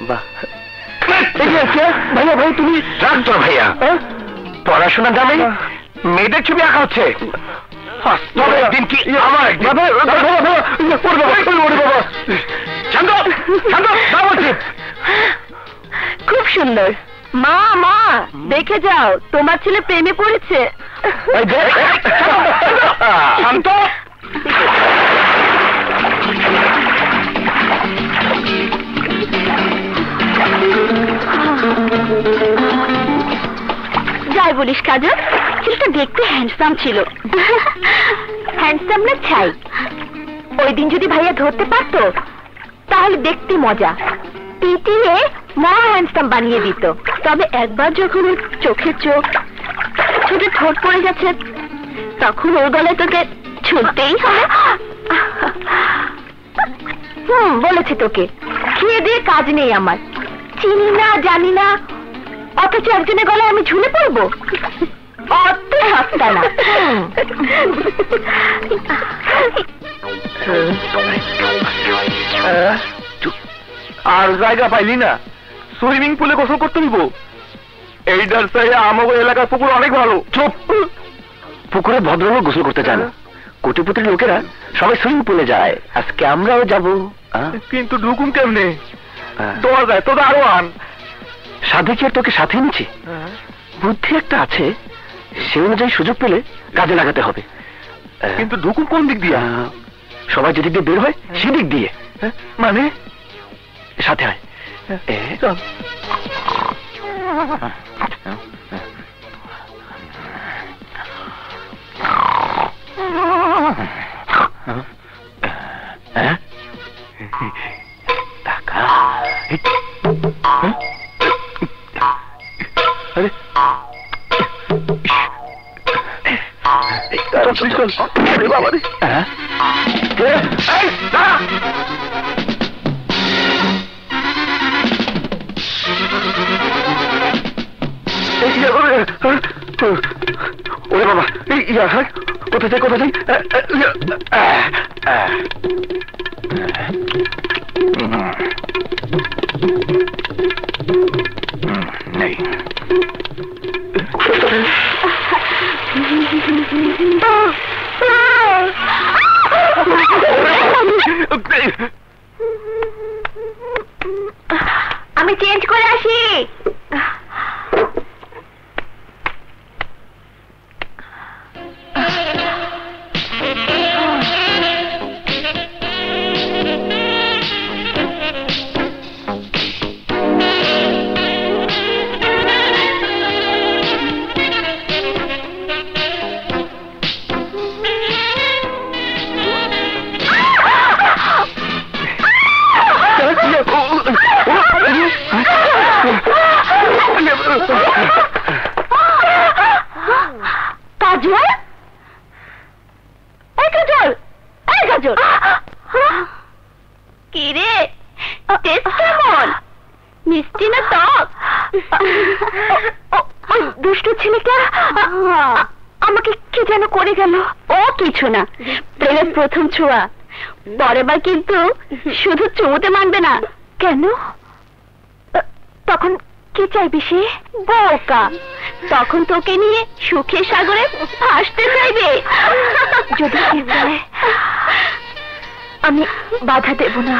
বাহ ভাইয়া ভাই তুমি ডাক্তার ভাইয়া পড়াশোনা জানে মেয়েদের ছবি আঁকা হচ্ছে একদিন কি আমার খুব সুন্দর মা মা দেখে যাও তোমার ছেলে প্রেমে পড়েছে শান্ত যাই বলিস কাজল ছেলেটা দেখতে হ্যান্ডসাম ছিল হ্যান্ডসাম না ছাই ওই দিন যদি ভাইয়া ধরতে পারতো তাহলে দেখতে মজা পিটিয়ে মহা হ্যান্ডসাম বানিয়ে দিত তবে একবার যখন ওর চোখে চোখ ছোট ঠোঁট পড়ে গেছে তখন ওর গলায় তোকে ছুটতেই হবে বলেছে তোকে খেয়ে দিয়ে কাজ নেই আমার চিনি না জানি না অথচ একজনের গলায় আমি ঝুলে পড়বো অত সস্তা না আর জায়গা পাইলি না সুইমিং পুলে গোসল করতে দিব এইটার চাই আমাদের এলাকার পুকুর অনেক ভালো চুপ পুকুরে ভদ্রলোক গোসল করতে চায় না কোটিপতির লোকেরা সবাই সুইমিং পুলে যায় আজকে আমরাও যাব কিন্তু ঢুকুন কেমনে দেওয়া যায় তো আরো আন সাধে কি আর তোকে সাথে নিচ্ছি বুদ্ধি একটা আছে সে অনুযায়ী সুযোগ পেলে কাজে লাগাতে হবে কিন্তু ঢুকুন কোন দিক দিয়ে সবাই যেদিক দিয়ে বের হয় সেদিক দিয়ে মানে সাথে আয় চল বাবা রে ওরে বাবা কোথায় যাই কোথায় যাই নেই আমি চেঞ্জ করে আসি কাজল কাজল কি রে টেস্ট কেমন মিষ্টি না টক দুষ্ট ছেলেটা আমাকে কি যেন করে গেল ও কিছু না প্রেমের প্রথম ছোঁয়া পরের বার কিন্তু শুধু চুমুতে মানবে না কেন তখন কি চাইবি সে বোকা তখন তোকে নিয়ে সুখের সাগরে ভাসতে চাইবে যদি আমি বাধা দেব না